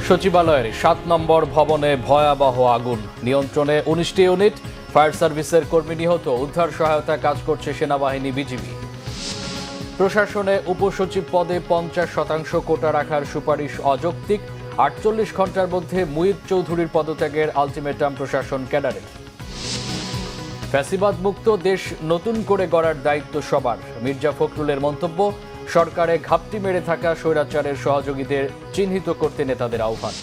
সচিবালয়ের ৭ নম্বর ভবনে ভয়াবহ আগুন, নিয়ন্ত্রণে ১৯টি ইউনিট, ফায়ার সার্ভিসের কর্মী নিহত, উদ্ধার সহায়তা কাজ করছে সেনাবাহিনী, বিজিবি। প্রশাসনে উপসচিব পদে ৫০% কোটা রাখার সুপারিশ অযৌক্তিক, ৪৮ ঘণ্টার মধ্যে মুহিত চৌধুরীর পদত্যাগের আলটিমেটাম প্রশাসন ক্যাডারের। ফ্যাসিবাদ মুক্ত দেশ নতুন করে গড়ার দায়িত্ব সবার, মির্জা ফখরুলের মন্তব্য। সরকারে ঘাপটি মেরে থাকা স্বৈরাচারের সহযোগীদের চিহ্নিত করতে নেতাদের আহ্বান।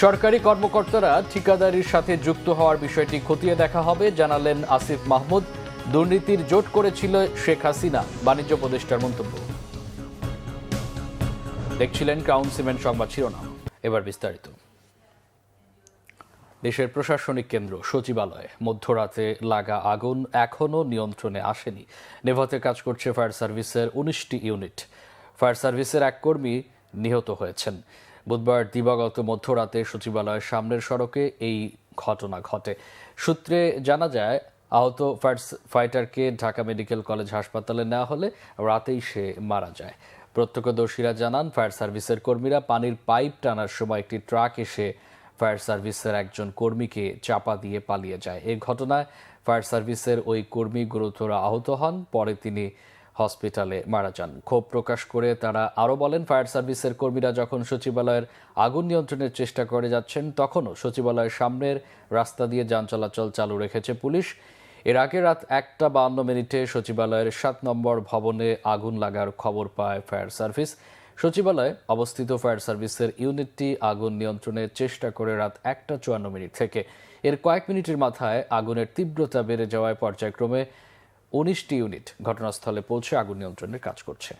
সরকারি কর্মকর্তারা ঠিকাদারির সাথে যুক্ত হওয়ার বিষয়টি খতিয়ে দেখা হবে, জানালেন আসিফ মাহমুদ। দুর্নীতির জোট করেছিল শেখ হাসিনা, বাণিজ্য উপদেষ্টার মন্তব্য। দেখছিলেন ক্রাউন সিমেন্ট সংবাদ শিরোনাম, এবার বিস্তারিত। দেশের প্রশাসনিক কেন্দ্র সচিবালয়ে মধ্যরাতে লাগা আগুন এখনও নিয়ন্ত্রণে আসেনি। নেভাতে কাজ করছে ফায়ার সার্ভিসের ১৯টি ইউনিট। ফায়ার সার্ভিসের এক কর্মী নিহত হয়েছেন। বুধবার দিবাগত মধ্যরাতে সচিবালয়ের সামনের সড়কে এই ঘটনা ঘটে। সূত্রে জানা যায়, আহত ফাইটারকে ঢাকা মেডিকেল কলেজ হাসপাতালে নেওয়া হলে রাতেই সে মারা যায়। প্রত্যক্ষদর্শীরা জানান, ফায়ার সার্ভিসের কর্মীরা পানির পাইপ টানার সময় একটি ট্রাক এসে ফায়ার সার্ভিসের একজন কর্মীকে চাপা দিয়ে পালিয়ে যায়। এই ঘটনায় ফায়ার সার্ভিসের ওই কর্মী গুরুতর আহত হন, পরে তিনি হসপিটালে মারা যান। ক্ষোভ প্রকাশ করে তারা আরও বলেন, ফায়ার সার্ভিসের কর্মীরা যখন সচিবালয়ের আগুন নিয়ন্ত্রণের চেষ্টা করে যাচ্ছেন, তখনও সচিবালয়ের সামনের রাস্তা দিয়ে যান চলাচল চালু রেখেছে পুলিশ। এর আগে রাত ১টা ৫২ সচিবালয়ের ৭ নম্বর ভবনে আগুন লাগার খবর পায় ফায়ার সার্ভিস। সচিবালয়ে অবস্থিত ফায়ার সার্ভিসের ইউনিটটি আগুন নিয়ন্ত্রণের চেষ্টা করে রাত ১টা ৫৪ থেকে। এর কয়েক মিনিটের মাথায় আগুনের তীব্রতা বেড়ে যাওয়ায় পর্যায়ক্রমে ১৯টি ইউনিট ঘটনাস্থলে পৌঁছে আগুন নিয়ন্ত্রণের কাজ করছে।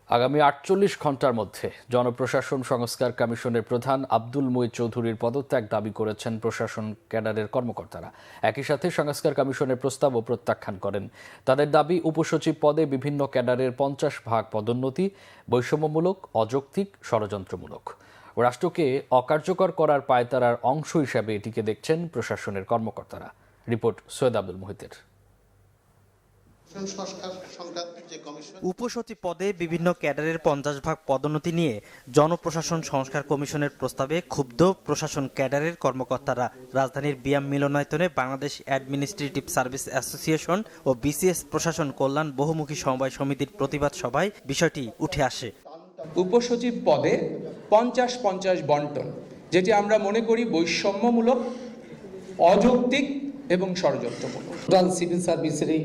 আগামী ৪৮ ঘণ্টার মধ্যে জনপ্রশাসন সংস্কার কমিশনের প্রধান আব্দুল মুহিত চৌধুরীর পদত্যাগ দাবি করেছেন প্রশাসন ক্যাডারের কর্মকর্তারা। একই সাথে সংস্কার কমিশনের প্রস্তাবও প্রত্যাখ্যান করেন। তাদের দাবি, উপসচিব পদে বিভিন্ন ক্যাডারের ৫০% পদোন্নতি বৈষম্যমূলক, অযৌক্তিক, ষড়যন্ত্রমূলক। রাষ্ট্রকে অকার্যকর করার পায়তারার অংশ হিসাবে এটিকে দেখছেন প্রশাসনের কর্মকর্তারা। রিপোর্ট সৈয়দ আব্দুল মুহিতের। উপসচিব পদে বিভিন্ন ক্যাডারের ৫০% পদোন্নতি নিয়ে জনপ্রশাসন সংস্কার কমিশনের প্রস্তাবে ক্ষুব্ধ প্রশাসন ক্যাডারের কর্মকর্তারা। রাজধানীর বিয়াম মিলনায়তনে বাংলাদেশ অ্যাডমিনিস্ট্রেটিভ সার্ভিস অ্যাসোসিয়েশন ও বিসিএস প্রশাসন কল্যাণ বহুমুখী সমবায় সমিতির প্রতিবাদ সভায় বিষয়টি উঠে আসে। উপসচিব পদে ৫০-৫০ বন্টন, যেটি আমরা মনে করি বৈষম্যমূলক, অযৌক্তিক এবং ষড়যন্ত্রমূলক। টোটাল সিভিল সার্ভিসেরই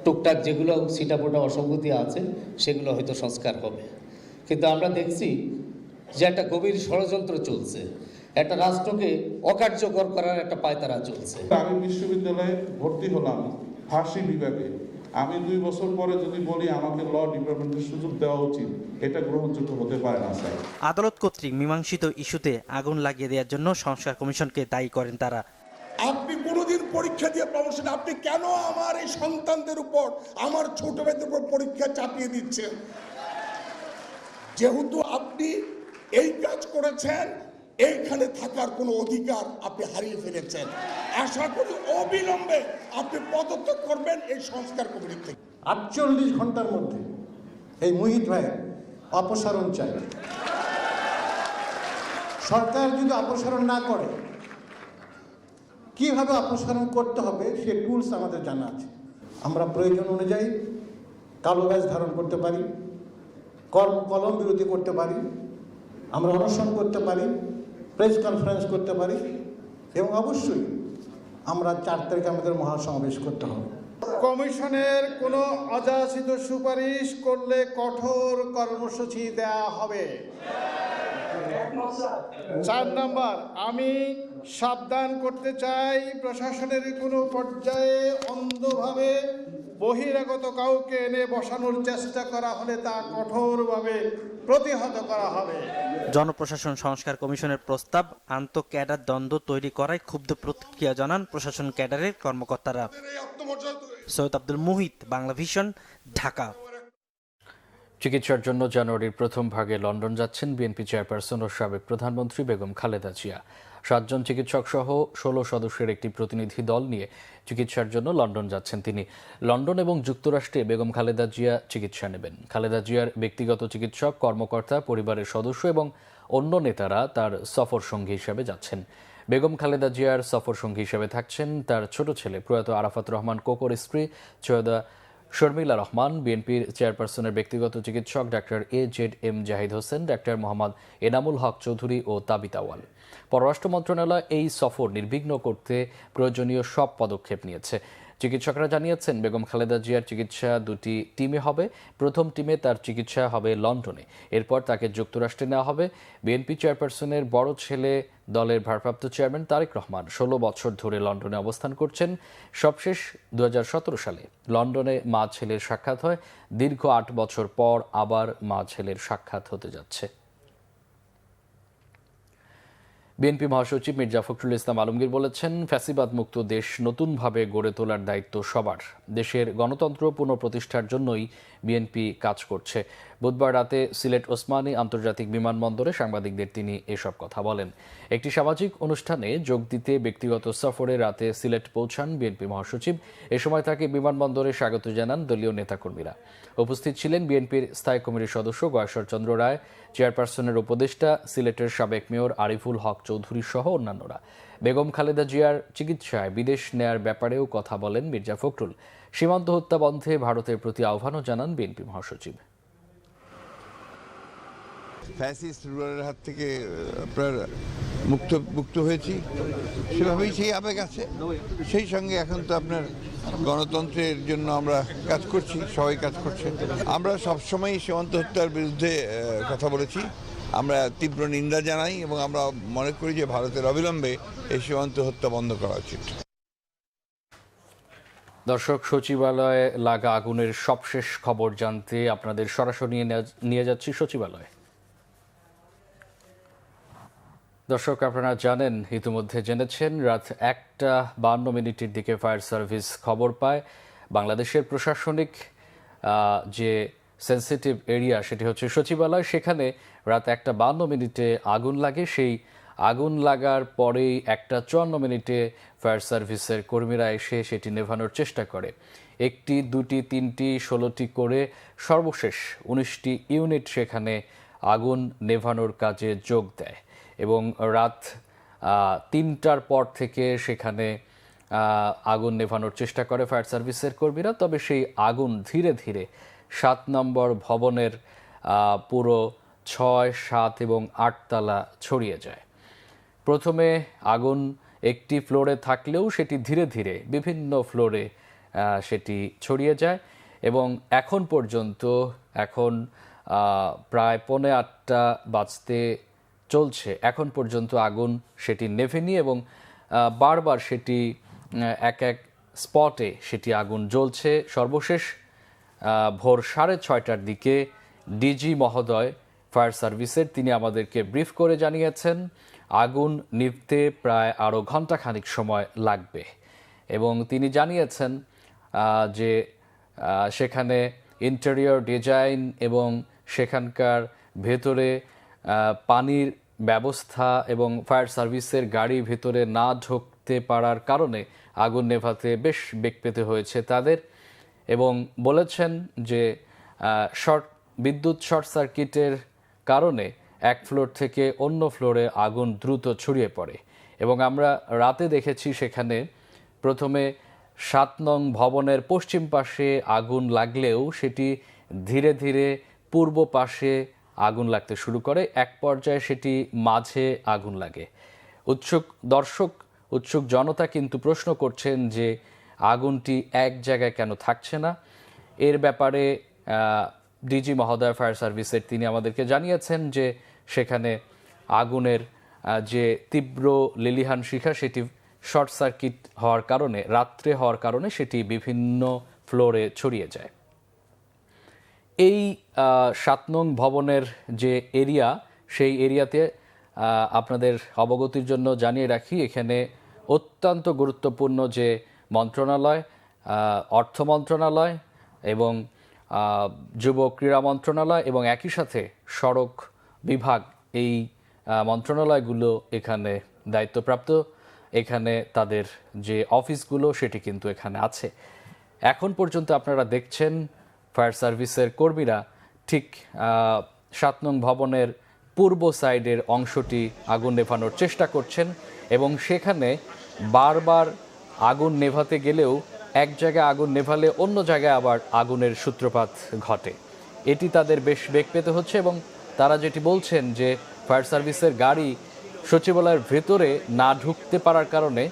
টুকটাক যেগুলো সিটাপোটা অসঙ্গতি আছে সেগুলো হয়তো সংস্কার হবে, কিন্তু আমরা দেখছি যে একটা গভীর ষড়যন্ত্র চলছে, একটা রাষ্ট্রকে অকার্যকর করার একটা পায়তারা চলছে। আমি বিশ্ববিদ্যালয়ে ভর্তি হলাম ফার্সি বিভাগে, আমি 2 বছর পরে যদি বলি আমাকে ল ডিপার্টমেন্টের সুযোগ দেওয়া উচিত, এটা গ্রহণযোগ্য হতে পারে না স্যার। আদালত কর্তৃক মীমাংসিত ইস্যুতে আগুন লাগিয়ে দেওয়ার জন্য সংস্কার কমিশনকে দায়ী করেন তারা। আপনি কোনোদিন পরীক্ষা দিয়ে প্রমোশন, আপনি কেন আমার এই সন্তানদের উপর, আমার ছোট ভাইদের উপর পরীক্ষা চাপিয়ে দিচ্ছেন? যেহেতু আপনি এই কাজ করেছেন, এইখানে থাকার কোনো অধিকার আপনি হারিয়ে ফেলেছেন। আশা করি অবিলম্বে আপনি পদত্যাগ করবেন এই সংস্কার কমিটি থেকে। ৪৮ ঘন্টার মধ্যে এই মুহিত ভাইয়ের অপসারণ চাই। সরকার যদি অপসারণ না করে, কিভাবে অপসারণ করতে হবে সে টুলস আমাদের জানা আছে। আমরা প্রয়োজন অনুযায়ী কালো ব্যাজ ধারণ করতে পারি, কলম বিরতি করতে পারি, আমরা অনশন করতে পারি, প্রেস কনফারেন্স করতে পারি, এবং অবশ্যই আমরা 4 তারিখে আমাদের মহাসমাবেশ করতে হবে। কমিশনের কোনো অযাচিত সুপারিশ করলে কঠোর কর্মসূচি দেওয়া হবে। 4 নম্বর, আমি সাবধান করতে চাই, প্রশাসনের কোনো পর্যায়ে অন্ধভাবে বহিরাগত কাউকে এনে বসানোর চেষ্টা করা হলে তা কঠোরভাবে প্রতিহত করা হবে। জনপ্রশাসন সংস্কার কমিশনের প্রস্তাব আন্ত ক্যাডার দ্বন্দ্ব তৈরি করায় ক্ষুব্ধ প্রতিক্রিয়া জানান প্রশাসন ক্যাডারের কর্মকর্তারা। সৈয়দ আব্দুল মুহিত, বাংলা ভিশন, ঢাকা। চিকিৎসার জন্য জানুয়ারির প্রথম ভাগে লন্ডন যাচ্ছেন বিএনপি চেয়ারপারসন ও সাবেক প্রধানমন্ত্রী বেগম খালেদা জিয়া। 7 জন চিকিৎসক সহ 16 সদস্যের একটি প্রতিনিধি দল নিয়ে চিকিৎসার জন্য লন্ডন যাচ্ছেন তিনি। লন্ডন এবং যুক্তরাষ্ট্রে বেগম খালেদা জিয়া চিকিৎসা নেবেন। খালেদা জিয়ার ব্যক্তিগত চিকিৎসক, কর্মকর্তা, পরিবারের সদস্য এবং অন্য নেতারা তার সফর সঙ্গী হিসেবে যাচ্ছেন। বেগম খালেদা জিয়ার সফর সঙ্গী হিসেবে থাকছেন তার ছোট ছেলে প্রয়াত আরাফাত রহমান কোকোর স্ত্রী সৈয়দা শর্মিলা রহমান, বিএনপির চেয়ারপারসনের ব্যক্তিগত চিকিৎসক doctor AZM Zahid Hossain, doctor Mohammad Enamul Haque Chowdhury ও তাবিত আওয়াল। পররাষ্ট্র মন্ত্রণালয় এই সফর নির্বিঘ্ন করতে প্রয়োজনীয় সব পদক্ষেপ নিয়েছে। চিকিৎসকরা জানিয়েছেন বেগম খালেদা জিয়ার চিকিৎসা 2টি টিমে হবে। প্রথম টিমে তার চিকিৎসা হবে লন্ডনে, এরপর তাকে যুক্তরাষ্ট্রে নেওয়া হবে। বিএনপি চেয়ারপারসনের বড় ছেলে দলের ভারপ্রাপ্ত চেয়ারম্যান তারেক রহমান 16 বছর ধরে লন্ডনে অবস্থান করছেন। সবশেষ 2017 সালে লন্ডনে মা ছেলের সাক্ষাৎ হয়। দীর্ঘ 8 বছর পর আবার মা ছেলের সাক্ষাৎ হতে যাচ্ছে। বিএনপি মহাসচিব মির্জা ফখরুল ইসলাম আলমগীর বলেছেন, ফ্যাসিবাদ মুক্ত দেশ নতুনভাবে গড়ে তোলার দায়িত্ব সবার। দেশের গণতন্ত্র পুনঃপ্রতিষ্ঠার জন্যই বিএনপি কাজ করছে। বুধবার রাতে সিলেট ওসমানী আন্তর্জাতিক বিমানবন্দরে সাংবাদিকদের তিনি এসব কথা বলেন। একটি সামাজিক অনুষ্ঠানে যোগ দিতে ব্যক্তিগত সফরে রাতে সিলেট পৌঁছান বিএনপি মহাসচিব। এ সময় তাকে বিমানবন্দরে স্বাগত জানান দলীয় নেতাকর্মীরা। উপস্থিত ছিলেন বিএনপির স্থায়ী কমিটির সদস্য গয়েশ্বর চন্দ্র রায়, চেয়ারপারসনের উপদেষ্টা সিলেটের সাবেক মেয়র আরিফুল হক চৌধুরী সহ অন্যান্যরা। বেগম খালেদা জিয়ার চিকিৎসায় বিদেশ নেয়ার ব্যাপারেও কথা বলেন মির্জা ফখরুল। সীমান্ত হত্যা বন্ধে ভারতের প্রতি আহ্বানও জানান বিএনপি মহাসচিব। ফ্যাসিস্ট রুলারের হাত থেকে আপনার মুক্ত হয়েছি, সেভাবেই সেই আবেগ আছে। সেই সঙ্গে এখন তো আপনার গণতন্ত্রের জন্য আমরা কাজ করছি, সবাই কাজ করছে। আমরা সবসময় সীমান্ত হত্যার বিরুদ্ধে কথা বলেছি। আমরা তীব্র নিন্দা জানাই এবং আমরা মনে করি যে ভারতের অবিলম্বে এই সীমান্ত হত্যা বন্ধ করা উচিত। দর্শক, সচিবালয়ে লাগা আগুনের সবশেষ খবর জানতে আপনাদের সরাসরি নিয়ে যাচ্ছি সচিবালয়ে। দর্শক, আপনারা জানেন, ইতিমধ্যে জেনেছেন, রাত 1:52 দিকে ফায়ার সার্ভিস খবর পায় বাংলাদেশের প্রশাসনিক যে সেন্সিটিভ এরিয়া সেটি হচ্ছে সচিবালয়। সেখানে রাত 1:52 আগুন লাগে। সেই আগুন লাগার পরেই 1:54 ফায়ার সার্ভিসের কর্মীরা এসে সেটি নেভানোর চেষ্টা করে। 1টি, 2টি, 3টি, 16টি করে সর্বশেষ 19টি ইউনিট সেখানে আগুন নেভানোর কাজে যোগ দেয় এবং রাত 3টার পর থেকে সেখানে আগুন নেভানোর চেষ্টা করে ফায়ার সার্ভিসের কর্মীরা। তবে সেই আগুন ধীরে ধীরে 7 নম্বর ভবনের পুরো 6, 7 এবং 8 তলা ছড়িয়ে যায়। প্রথমে আগুন একটি ফ্লোরে থাকলেও সেটি ধীরে ধীরে বিভিন্ন ফ্লোরে সেটি ছড়িয়ে যায় এবং এখন পর্যন্ত প্রায় 7:45 বাজতে চলছে। এখন পর্যন্ত আগুন সেটি নেভেনি এবং বারবার সেটি এক স্পটে সেটি আগুন জ্বলছে। সর্বশেষ ভোর 6:30টার দিকে ডিজি মহোদয় ফায়ার সার্ভিসের তিনি আমাদেরকে ব্রিফ করে জানিয়েছেন আগুন নিভতে প্রায় আরও ঘণ্টাখানিক সময় লাগবে এবং তিনি জানিয়েছেন যে সেখানে ইন্টেরিয়র ডিজাইন এবং সেখানকার ভেতরে পানির ব্যবস্থা এবং ফায়ার সার্ভিসের গাড়ি ভেতরে না ঢুকতে পারার কারণে আগুন নেভাতে বেশ বেগ পেতে হয়েছে তাদের এবং বলেছেন যে বিদ্যুৎ শর্ট সার্কিটের কারণে এক ফ্লোর থেকে অন্য ফ্লোরে আগুন দ্রুত ছড়িয়ে পড়ে এবং আমরা রাতে দেখেছি সেখানে প্রথমে 7 নং ভবনের পশ্চিম পাশে আগুন লাগলেও সেটি ধীরে ধীরে পূর্ব পাশে আগুন লাগতে শুরু করে। এক পর্যায়ে সেটি মাঝে আগুন লাগে। উৎসুক জনতা কিন্তু প্রশ্ন করছেন যে আগুনটি এক জায়গায় কেন থাকছে না। এর ব্যাপারে ডিজি মহোদয় ফায়ার সার্ভিসের তিনি আমাদেরকে জানিয়েছেন যে সেখানে আগুনের যে তীব্র লেলিহান শিখা সেটি শর্ট সার্কিট হওয়ার কারণে, রাত্রে হওয়ার কারণে সেটি বিভিন্ন ফ্লোরে ছড়িয়ে যায়। এই 7 নং ভবনের যে এরিয়া, সেই এরিয়াতে আপনাদের অবগতির জন্য জানিয়ে রাখি, এখানে অত্যন্ত গুরুত্বপূর্ণ যে মন্ত্রণালয়, অর্থ মন্ত্রণালয় এবং যুব ক্রীড়া মন্ত্রণালয় এবং একই সাথে সড়ক বিভাগ, এই মন্ত্রণালয়গুলো এখানে দায়িত্বপ্রাপ্ত। এখানে তাদের যে অফিসগুলো সেটি কিন্তু এখানে আছে। এখন পর্যন্ত আপনারা দেখছেন ফায়ার সার্ভিসের কর্মীরা ঠিক 7 নং ভবনের পূর্ব সাইডের অংশটি আগুন নেভানোর চেষ্টা করছেন এবং সেখানে বারবার আগুন নেভাতে গেলেও এক জায়গায় আগুন নেভালে অন্য জায়গায় আবার আগুনের সূত্রপাত ঘটে। এটি তাদের বেশ বেগ পেতে হচ্ছে এবং তারা যেটি বলছেন যে ফায়ার সার্ভিসের গাড়ি সচিবালয়ের ভেতরে না ঢুকতে পারার কারণে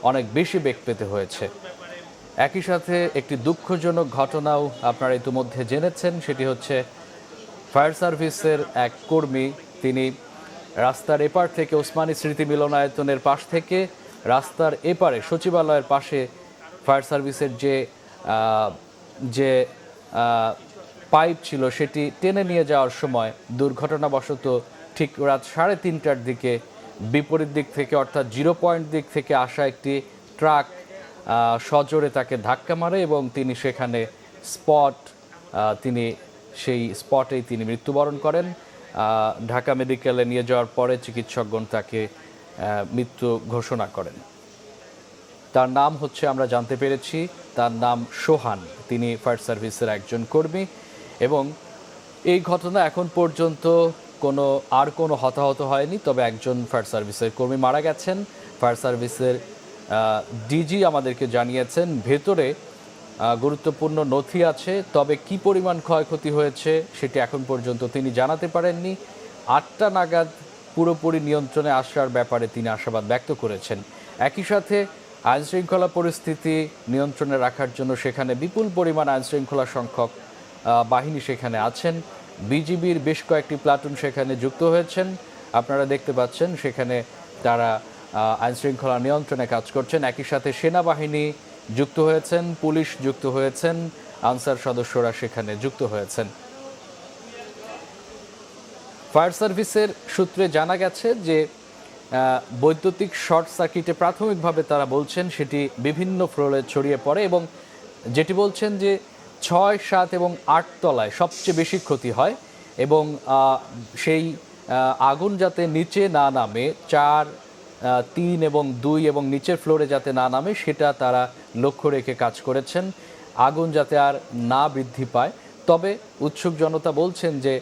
অনেক বেশি বেগ পেতে হয়েছে। একই সাথে একটি দুঃখজনক ঘটনাও আপনারা ইতিমধ্যে জেনেছেন, সেটি হচ্ছে ফায়ার সার্ভিসের এক কর্মী, তিনি রাস্তার এপার থেকে ওসমানী স্মৃতি মিলনায়তনের পাশ থেকে রাস্তার এপারে সচিবালয়ের পাশে ফায়ার সার্ভিসের যে পাইপ ছিল সেটি টেনে নিয়ে যাওয়ার সময় দুর্ঘটনাবশত ঠিক রাত 3:30টার দিকে বিপরীত দিক থেকে অর্থাৎ 0 পয়েন্ট দিক থেকে আসা একটি ট্রাক সজোরে তাকে ধাক্কা মারে এবং তিনি সেখানে সেই স্পটেই তিনি মৃত্যুবরণ করেন। ঢাকা মেডিকেলে নিয়ে যাওয়ার পরে চিকিৎসকগণ তাকে মৃত্যু ঘোষণা করেন। তার নাম হচ্ছে, আমরা জানতে পেরেছি তার নাম সোহান, তিনি ফায়ার সার্ভিসের একজন কর্মী এবং এই ঘটনা এখন পর্যন্ত কোনো হতাহত হয়নি, তবে একজন ফায়ার সার্ভিসের কর্মী মারা গেছেন। ফায়ার সার্ভিসের ডিজি আমাদেরকে জানিয়েছেন ভেতরে গুরুত্বপূর্ণ নথি আছে, তবে কি পরিমাণ ক্ষয়ক্ষতি হয়েছে সেটি এখন পর্যন্ত তিনি জানাতে পারেননি। 8টা নাগাদ পুরোপুরি নিয়ন্ত্রণে আসার ব্যাপারে তিনি আশাবাদ ব্যক্ত করেছেন। একই সাথে আইনশৃঙ্খলা পরিস্থিতি নিয়ন্ত্রণে রাখার জন্য সেখানে বিপুল পরিমাণ আইনশৃঙ্খলা সংখ্যক বাহিনী সেখানে আছেন। বিজিবির বেশ কয়েকটি প্লাটুন সেখানে যুক্ত হয়েছেন। আপনারা দেখতে পাচ্ছেন সেখানে তারা আইনশৃঙ্খলা নিয়ন্ত্রণে কাজ করছেন। একই সাথে সেনাবাহিনী যুক্ত হয়েছেন, পুলিশ যুক্ত হয়েছেন, আনসার সদস্যরা সেখানে যুক্ত হয়েছেন। ফায়ার সার্ভিসের সূত্রে জানা গেছে যে বৈদ্যুতিক শর্ট সার্কিটে প্রাথমিকভাবে তারা বলছেন সেটি বিভিন্ন ফ্লোরে ছড়িয়ে পড়ে এবং যেটি বলছেন যে 6, 7 এবং 8 তলায় সবচেয়ে বেশি ক্ষতি হয় এবং সেই আগুন যাতে নিচে না নামে, 4, 3 এবং 2 এবং নিচের ফ্লোরে যাতে না নামে সেটা তারা লক্ষ্য রেখে কাজ করেছেন, আগুন যাতে আর না বৃদ্ধি পায়। তবে উৎসুক জনতা বলছেন যে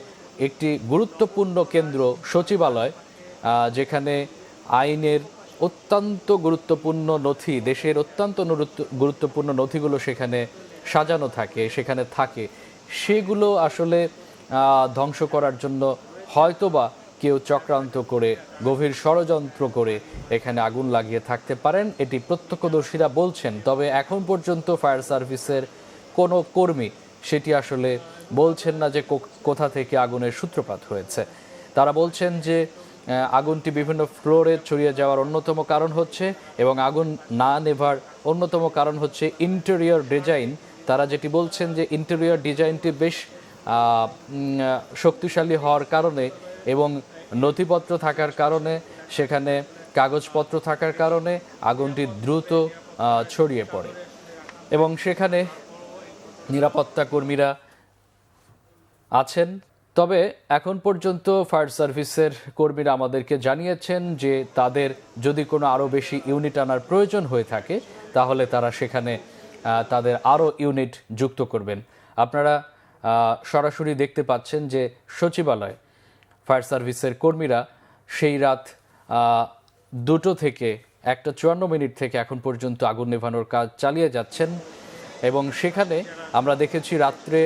একটি গুরুত্বপূর্ণ কেন্দ্র সচিবালয়, যেখানে আইনের অত্যন্ত গুরুত্বপূর্ণ নথি, দেশের অত্যন্ত গুরুত্বপূর্ণ নথিগুলো সেখানে সাজানো থাকে, সেগুলো আসলে ধ্বংস করার জন্য হয়তোবা কেউ চক্রান্ত করে, গভীর ষড়যন্ত্র করে এখানে আগুন লাগিয়ে থাকতে পারেন, এটি প্রত্যক্ষদর্শীরা বলছেন। তবে এখন পর্যন্ত ফায়ার সার্ভিসের কোনো কর্মী সেটি আসলে বলছেন না যে কোথা থেকে আগুনের সূত্রপাত হয়েছে। তারা বলছেন যে আগুনটি বিভিন্ন ফ্লোরে ছড়িয়ে যাওয়ার অন্যতম কারণ হচ্ছে এবং আগুন না নেভার অন্যতম কারণ হচ্ছে ইন্টেরিয়র ডিজাইন। তারা যেটি বলছেন যে ইন্টেরিয়র ডিজাইনটি বেশ শক্তিশালী হওয়ার কারণে এবং নথিপত্র থাকার কারণে, সেখানে কাগজপত্র থাকার কারণে আগুনটি দ্রুত ছড়িয়ে পড়ে এবং সেখানে নিরাপত্তা কর্মীরা আছেন। তবে এখন পর্যন্ত ফায়ার সার্ভিসের কর্মীরা আমাদেরকে জানিয়েছেন যে তাদের যদি কোনো আরও বেশি ইউনিট আনার প্রয়োজন হয়ে থাকে তাহলে তারা সেখানে তাদের আরও ইউনিট যুক্ত করবেন। আপনারা সরাসরি দেখতে পাচ্ছেন যে সচিবালয় ফায়ার সার্ভিসের কর্মীরা সেই রাত 2টো থেকে 1:54 থেকে এখন পর্যন্ত আগুন নেভানোর কাজ চালিয়ে যাচ্ছেন এবং সেখানে আমরা দেখেছি রাত্রে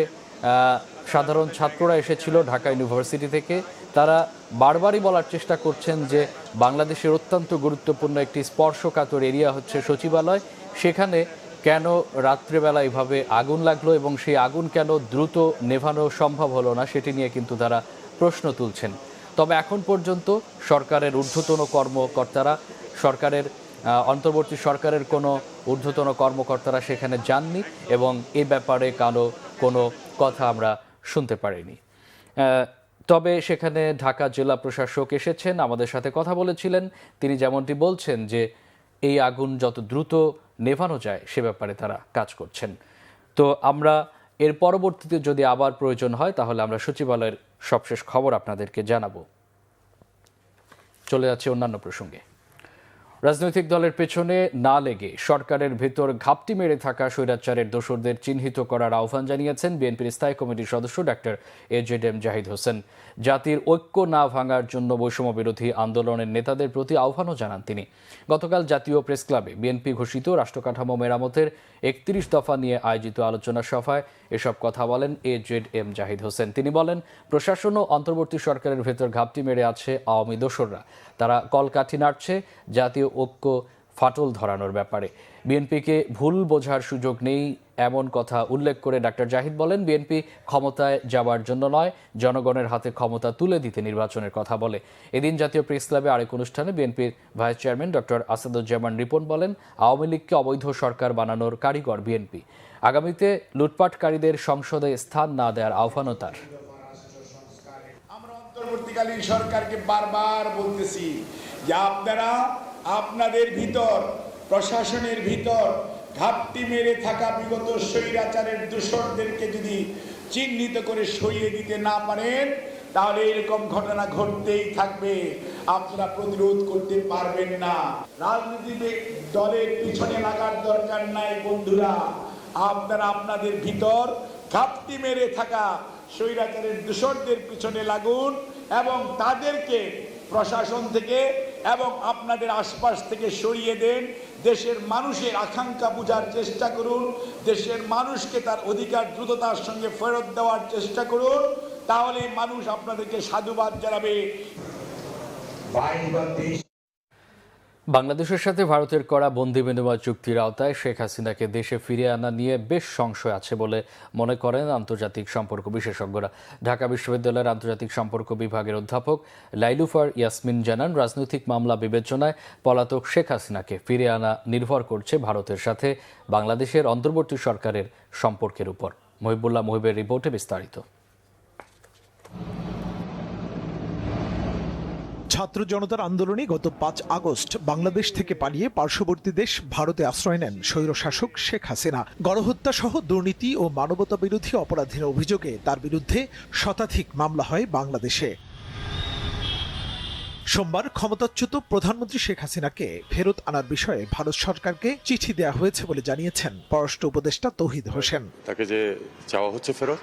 সাধারণ ছাত্ররা এসেছিল ঢাকা ইউনিভার্সিটি থেকে। তারা বারবারই বলার চেষ্টা করছেন যে বাংলাদেশের অত্যন্ত গুরুত্বপূর্ণ একটি স্পর্শকাতর এরিয়া হচ্ছে সচিবালয়, সেখানে কেন রাত্রেবেলা এইভাবে আগুন লাগলো এবং সেই আগুন কেন দ্রুত নেভানো সম্ভব হলো না সেটি নিয়ে কিন্তু তারা প্রশ্ন তুলছেন। তবে এখন পর্যন্ত সরকারের ঊর্ধ্বতন কর্মকর্তারা, অন্তর্বর্তী সরকারের কোনো ঊর্ধ্বতন কর্মকর্তারা সেখানে যাননি এবং এ ব্যাপারে কোনো কথা আমরা শুনতে পারিনি। তবে সেখানে ঢাকা জেলা প্রশাসক এসেছেন, আমাদের সাথে কথা বলেছিলেন। তিনি যেমনটি বলছেন যে এই আগুন যত দ্রুত নেভানো যায় সে ব্যাপারে তারা কাজ করছেন। তো আমরা এর পরবর্তীতে যদি আবার প্রয়োজন হয় তাহলে আমরা সচিবালয়ের সবশেষ খবর আপনাদেরকে জানাবো। চলে যাচ্ছে অন্যান্য প্রসঙ্গে। রাজনৈতিক দলের পেছনে না লেগে সরকারের ভেতর ঘাপটি মেরে থাকা স্বৈরাচারের দোসরদের চিহ্নিত করার আহ্বান জানিয়েছেন বিএনপির স্থায়ী কমিটির সদস্য ডাক্তার এজেডএম জাহিদ হোসেন। জাতির ঐক্য না ভাঙার জন্য বৈষম্য বিরোধী আন্দোলনের নেতাদের প্রতি আহ্বানও জানান তিনি। গতকাল জাতীয় প্রেস ক্লাবে বিএনপি ঘোষিত রাষ্ট্রকাঠামো মেরামতের 31 দফা নিয়ে আয়োজিত আলোচনা সভায় এসব কথা বলেন এজেডএম জাহিদ হোসেন। তিনি বলেন, প্রশাসন ও অন্তর্বর্তী সরকারের ভেতর ঘাপটি মেরে আছে আওয়ামী দোসররা। তারা কলকাঠি নাড়ছে জাতীয় ঐক্য ফাটল ধরানোর ব্যাপারে। বিএনপিকে ভুল বোঝার সুযোগ নেই এমন কথা উল্লেখ করে ডাক্তার জাহিদ বলেন, বিএনপি ক্ষমতায় যাওয়ার জন্য নয়, জনগণের হাতে ক্ষমতা তুলে দিতে নির্বাচনের কথা বলে। এদিন জাতীয় প্রেস ক্লাবে আরেক অনুষ্ঠানে বিএনপির vice chairman doctor Asaduzzaman Ripon বলেন, আওয়ামী লীগকে অবৈধ সরকার বানানোর কারিগর বিএনপি। আগামীতে লুটপাটকারীদের সংসদে স্থান না দেওয়ার আহ্বানও তার। আমরা অন্তর্বর্তীকালীন সরকারকে বারবার বলতেছি যে আপনারা আপনাদের ভিতর, প্রশাসনের ভিতর ঘাপটি মেরে থাকা বিগত স্বৈরাচারের দোসরদেরকে যদি চিহ্নিত করে সরিয়ে দিতে না পারেন তাহলে এরকম ঘটনা ঘটতেই থাকবে, আপনারা প্রতিরোধ করতে পারবেন না। রাজনৈতিক দলের পিছনে লাগার দরকার নাই বন্ধুরা, আপনারা আপনাদের ভিতর ঘাপটি মেরে থাকা স্বৈরাচারের দোসরদের পিছনে লাগুন এবং তাদেরকে প্রশাসন থেকে এবং আপনাদের আশপাশ থেকে সরিয়ে দেন। দেশের মানুষের আকাঙ্ক্ষা বোঝার চেষ্টা করুন, দেশের মানুষকে তার অধিকার দ্রুততার সঙ্গে ফেরত দেওয়ার চেষ্টা করুন, তাহলে মানুষ আপনাদেরকে সাধুবাদ জানাবে। বাংলাদেশের সাথে ভারতের করা বন্দি বিনিময় চুক্তির আওতায় শেখ হাসিনাকে দেশে ফিরিয়ে আনা নিয়ে বেশ সংশয় আছে বলে মনে করেন আন্তর্জাতিক সম্পর্ক বিশেষজ্ঞরা। ঢাকা বিশ্ববিদ্যালয়ের আন্তর্জাতিক সম্পর্ক বিভাগের অধ্যাপক লাইলুফার ইয়াসমিন জানান, রাজনৈতিক মামলা বিবেচনায় পলাতক শেখ হাসিনাকে ফিরিয়ে আনা নির্ভর করছে ভারতের সাথে বাংলাদেশের অন্তর্বর্তী সরকারের সম্পর্কের উপর। মহিবুল্লাহ মহিবের রিপোর্টে বিস্তারিত। ছাত্র জনতার আন্দোলনে গত 5 আগস্ট বাংলাদেশ থেকে পালিয়ে পার্শ্ববর্তী দেশ ভারতে আশ্রয় নেন স্বৈরশাসক শেখ হাসিনা। গণহত্যা সহ দুর্নীতি ও মানবতা বিরোধী অপরাধের অভিযোগে তার বিরুদ্ধে শতাধিক মামলা হয় বাংলাদেশে। সোমবার ক্ষমতাচ্যুত প্রধানমন্ত্রী শেখ হাসিনাকে ফেরত আনার বিষয়ে ভারত সরকারকে চিঠি দেওয়া হয়েছে বলে জানিয়েছেন পররাষ্ট্র উপদেষ্টা তৌহিদ হোসেন। তাকে যে চাওয়া হচ্ছে ফেরত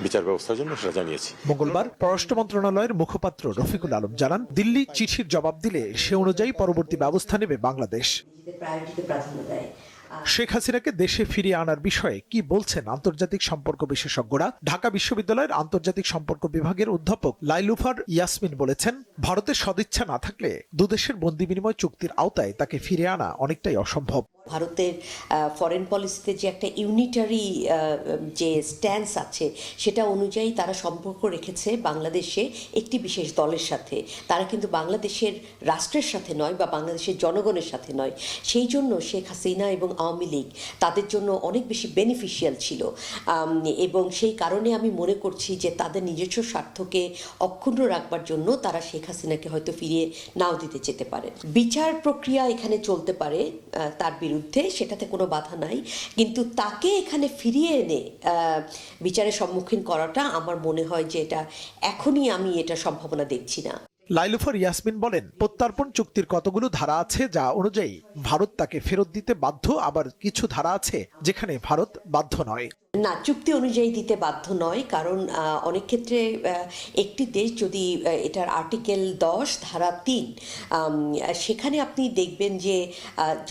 বিচার ব্যবস্থার জন্য সেটা জানিয়েছি। মঙ্গলবার পররাষ্ট্র মন্ত্রণালয়ের মুখপাত্র রফিকুল আলম জানান, দিল্লি চিঠির জবাব দিলে সে অনুযায়ী পরবর্তী ব্যবস্থা নেবে বাংলাদেশ। শেখ হাসিনাকে দেশে ফিরিয়ে আনার বিষয়ে কি বলছেন আন্তর্জাতিক সম্পর্ক বিশেষজ্ঞরা? ঢাকা বিশ্ববিদ্যালয়ের আন্তর্জাতিক সম্পর্ক বিভাগের অধ্যাপক লাইলুফার ইয়াসমিন বলেছেন, ভারতের সদিচ্ছা না থাকলে দুদেশের বন্দি বিনিময় চুক্তির আওতায় তাকে ফিরিয়ে আনা অনেকটাই অসম্ভব। ভারতের ফরেন পলিসিতে যে একটা ইউনিটারি যে স্ট্যান্স আছে সেটা অনুযায়ী তারা সম্পর্ক রেখেছে বাংলাদেশে একটি বিশেষ দলের সাথে। তারা কিন্তু বাংলাদেশের রাষ্ট্রের সাথে নয় বা বাংলাদেশের জনগণের সাথে নয়। সেই জন্য শেখ হাসিনা এবং আওয়ামী লীগ তাদের জন্য অনেক বেশি বেনিফিশিয়াল ছিল এবং সেই কারণে আমি মনে করছি যে তাদের নিজস্ব স্বার্থকে অক্ষুণ্ণ রাখবার জন্য তারা শেখ হাসিনাকে হয়তো ফিরিয়ে নাও দিতে যেতে পারে। বিচার প্রক্রিয়া এখানে চলতে পারে তার বিরুদ্ধে, সেটাতে কোনো বাধা নাই, কিন্তু তাকে এখানে ফিরিয়ে এনে বিচারের সম্মুখীন করাটা আমার মনে হয় যে এটা এখনই আমি এটা সম্ভাবনা দেখছি না। লাইলুফার ইয়াসমিন বলেন, প্রত্যর্পণ চুক্তির কতগুলো ধারা আছে যা অনুযায়ী ভারত তাকে ফেরত দিতে বাধ্য, আবার কিছু ধারা আছে যেখানে ভারত বাধ্য নয়। না, চুক্তি অনুযায়ী দিতে বাধ্য নয়, কারণ অনেক ক্ষেত্রে একটি দেশ যদি এটার আর্টিকেল 10 ধারা 3 সেখানে আপনি দেখবেন যে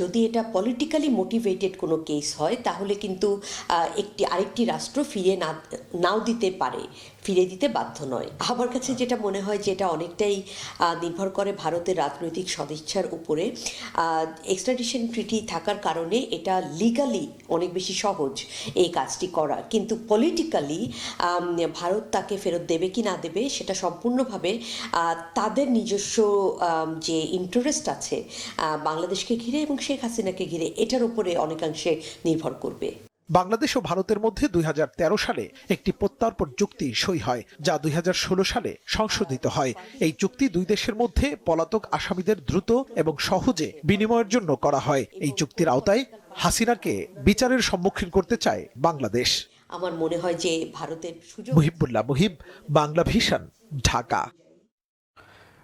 যদি এটা পলিটিক্যালি মোটিভেটেড কোনো কেস হয় তাহলে কিন্তু আরেকটি রাষ্ট্র ফিরিয়ে নাও দিতে পারে, ফিরে দিতে বাধ্য নয়। আমার কাছে যেটা মনে হয় যে এটা অনেকটাই নির্ভর করে ভারতের রাজনৈতিক সদিচ্ছার উপরে। এক্সট্রাডিশন ট্রিটি থাকার কারণে এটা লিগালি অনেক বেশি সহজ এই কাজটি করা, কিন্তু পলিটিক্যালি ভারত তাকে ফেরত দেবে কি না দেবে সেটা সম্পূর্ণভাবে তাদের নিজস্ব যে ইন্টারেস্ট আছে বাংলাদেশকে ঘিরে এবং শেখ হাসিনাকে ঘিরে এটার উপরে অনেকাংশে নির্ভর করবে। বাংলাদেশ ও ভারতের মধ্যে 2013 সালে একটি প্রত্যর্পণ চুক্তি সই হয়, যা 2016 সালে সংশোধিত হয়। এই চুক্তি দুই দেশের মধ্যে পলাতক আসামিদের দ্রুত এবং সহজে বিনিময়ের জন্য করা হয়। এই চুক্তির আওতায় হাসিনাকে বিচারের সম্মুখীন করতে চায় বাংলাদেশ। আমার মনে হয় যে ভারতের সুযোগ। মুহিবুল্লাহ মুহিব, বাংলা ভিশন, ঢাকা।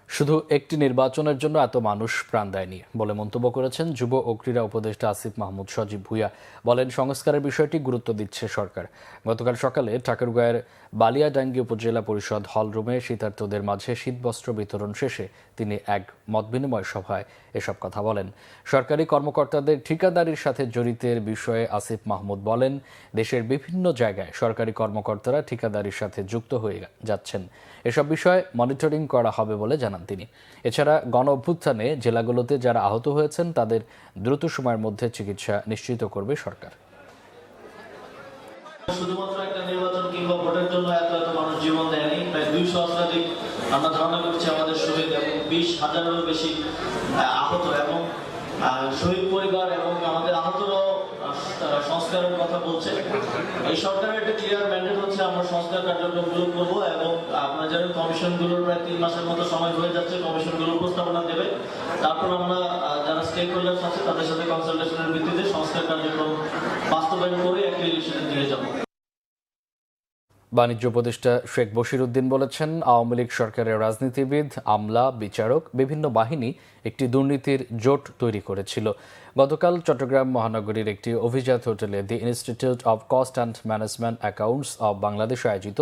শুধু একটি নির্বাচনের জন্য এত মানুষ প্রাণ দেয়নি বলে মন্তব্য করেছেন যুব ও ক্রীড়া উপদেষ্টা আসিফ মাহমুদ সজীব ভুঁইয়া। বলেন, সংস্কারের বিষয়টি গুরুত্ব দিচ্ছে সরকার। গতকাল সকালে ঠাকুরগাঁয়ের বালিয়াডাঙ্গি উপজেলা পরিষদ হলরুমে শীতার্তদের মাঝে শীতবস্ত্র বিতরণ শেষে তিনি এক মতবিনিময় সভায় এসব কথা বলেন। সরকারি কর্মকর্তাদের ঠিকাদারির সাথে জড়িতের বিষয়ে আসিফ মাহমুদ বলেন, দেশের বিভিন্ন জায়গায় সরকারি কর্মকর্তারা ঠিকাদারির সাথে যুক্ত হয়ে যাচ্ছেন। এসব বিষয়ে মনিটরিং করা হবে বলে জানান তিনি। এছাড়া গণ অভ্যুত্থানে জেলাগুলোতে যারা আহত হয়েছেন তাদের দ্রুত সময়ের মধ্যে চিকিৎসা নিশ্চিত করবে সরকার। শুধুমাত্র একটা নির্বাচন কিংবা ভোটের জন্য এত মানুষ জীবন দেয়নি। প্রায় 200 শতাধিক আমরা ধারণা করছি আমাদের শহীদ এবং 20,000-এরও বেশি আহত এবং শহীদ পরিবার এবং আমাদের আহতরাও সংস্কারের কথা বলছে। এই সরকারের একটা ক্লিয়ার ম্যান্ডেট হচ্ছে আমরা সংস্কার কার্যক্রমগুলো করবো এবং আপনারা জানেন কমিশনগুলোর প্রায় 3 মাসের মতো সময় হয়ে যাচ্ছে। কমিশনগুলো উপস্থাপনা দেবে, তারপর আমরা যারা স্টেক হোল্ডার্স আছে তাদের সাথে কনসালটেশনের ভিত্তিতে সংস্কার কার্যক্রম বাস্তবায়ন করে একটি ইলেকশনে দিয়ে যাব। বাণিজ্য উপদেষ্টা শেখ বশির উদ্দিন বলেছেন, আওয়ামী লীগ সরকারের রাজনীতিবিদ, আমলা, বিচারক, বিভিন্ন বাহিনী একটি দুর্নীতির জোট তৈরি করেছিল। গতকাল চট্টগ্রাম মহানগরীর একটি অভিজাত হোটেলে দি institute of cost and management accounts of Bangladesh আয়োজিত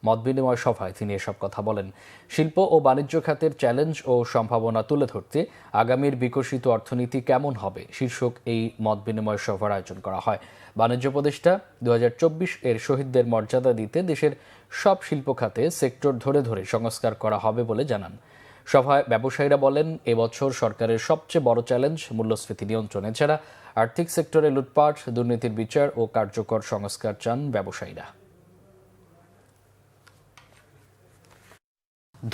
মতবিনিময় সভায় তিনি এসব কথা বলেন। শিল্প ও বাণিজ্য খাতের চ্যালেঞ্জ ও সম্ভাবনা তুলে ধরতে আগামীর বিকশিত অর্থনীতি কেমন হবে শীর্ষক এই মতবিনিময় সভার আয়োজন করা হয়। বাণিজ্য উপদেষ্টা 2024 এর শহীদদের মর্যাদা দিতে দেশের সব শিল্প খাতে সেক্টর ধরে ধরে সংস্কার করা হবে বলে জানান। সভায় ব্যবসায়ীরা বলেন, এবছর সরকারের সবচেয়ে বড় চ্যালেঞ্জ মূল্যস্ফীতি নিয়ন্ত্রণ। এছাড়া আর্থিক সেক্টরে লুটপাট, দুর্নীতির বিচার ও কার্যকর সংস্কার চান ব্যবসায়ীরা।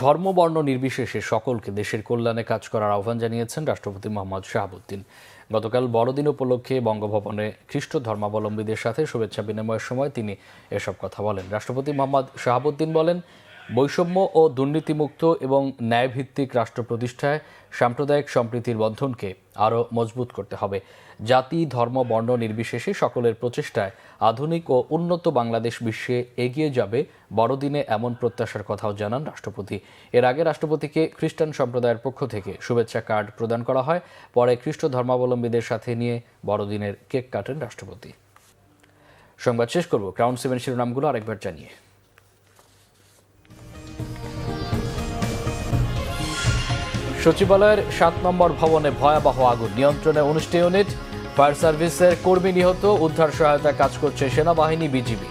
ধর্ম বর্ণ নির্বিশেষে সকলকে দেশের কল্যাণে কাজ করার আহ্বান জানিয়েছেন রাষ্ট্রপতি মোহাম্মদ শাহাবুদ্দিন। গতকাল বড়দিন উপলক্ষে বঙ্গভবনে খ্রিস্ট ধর্মাবলম্বীদের সাথে শুভেচ্ছা বিনিময়ের সময় তিনি এসব কথা বলেন। রাষ্ট্রপতি মোহাম্মদ শাহাবুদ্দিন বলেন, বৈষম্য ও দুর্নীতিমুক্ত এবং ন্যায়ভিত্তিক রাষ্ট্র প্রতিষ্ঠায় সাম্প্রদায়িক সম্প্রীতির বন্ধনকে আরও মজবুত করতে হবে। জাতি, ধর্ম, বর্ণ নির্বিশেষে সকলের প্রচেষ্টায় আধুনিক ও উন্নত বাংলাদেশ বিশ্বে এগিয়ে যাবে বড়দিনে এমন প্রত্যাশার কথাও জানান রাষ্ট্রপতি। এর আগে রাষ্ট্রপতিকে খ্রিস্টান সম্প্রদায়ের পক্ষ থেকে শুভেচ্ছা কার্ড প্রদান করা হয়। পরে খ্রিস্ট ধর্মাবলম্বীদের সাথে নিয়ে বড়দিনের কেক কাটেন রাষ্ট্রপতি। সংবাদ শেষ করব ক্রাউন 7 শিরোনামগুলো আরেকবার জানিয়ে। সচিবালয়ের 7 নম্বর ভবনে ভয়াবহ আগুন, নিয়ন্ত্রণে 19টি ইউনিট। ফায়ার সার্ভিসের কর্মী নিহত, উদ্ধার সহায়তা কাজ করছে সেনাবাহিনী, বিজিবি।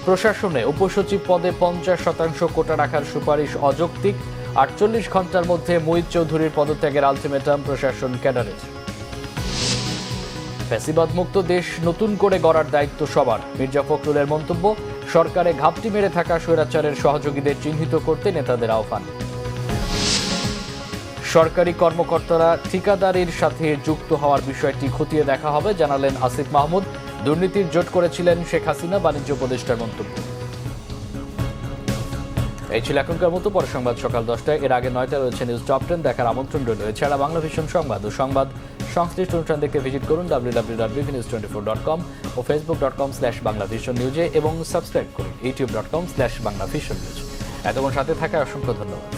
প্রশাসনে উপসচিব পদে 50% কোটা রাখার সুপারিশ অযৌক্তিক, 48 ঘন্টার মধ্যে মুহিত চৌধুরীর পদত্যাগের আলটিমেটাম প্রশাসন ক্যাডারের। ফ্যাসিবাদ মুক্ত দেশ নতুন করে গড়ার দায়িত্ব সবার, মির্জা ফখরুলের মন্তব্য। সরকারে ঘাপটি মেরে থাকা স্বৈরাচারের সহযোগীদের চিহ্নিত করতে নেতাদের আহ্বান। সরকারি কর্মকর্তারা ঠিকাদারির সাথে যুক্ত হওয়ার বিষয়টি খতিয়ে দেখা হবে জানালেন আসিফ মাহমুদ। দুর্নীতির জোট করেছিলেন শেখ হাসিনা, বাণিজ্য উপদেষ্টার মন্তব্য। এই ছিল এখনকার মতো। পরে সংবাদ সকাল 10টায়, এর আগে 9টায় রয়েছে নিউজ টপ 10 দেখার আমন্ত্রণ রইল। এছাড়া বাংলা ভিশন সংবাদ ও সংবাদ সংশ্লিষ্ট অনুষ্ঠান দেখতে ভিজিট করুন www.bvnews24.com ও facebook.com/banglavisionnews এবং সাবস্ক্রাইব করুন youtube.com/banglavisionnews। এতক্ষণ সাথে থাকার অসংখ্য ধন্যবাদ।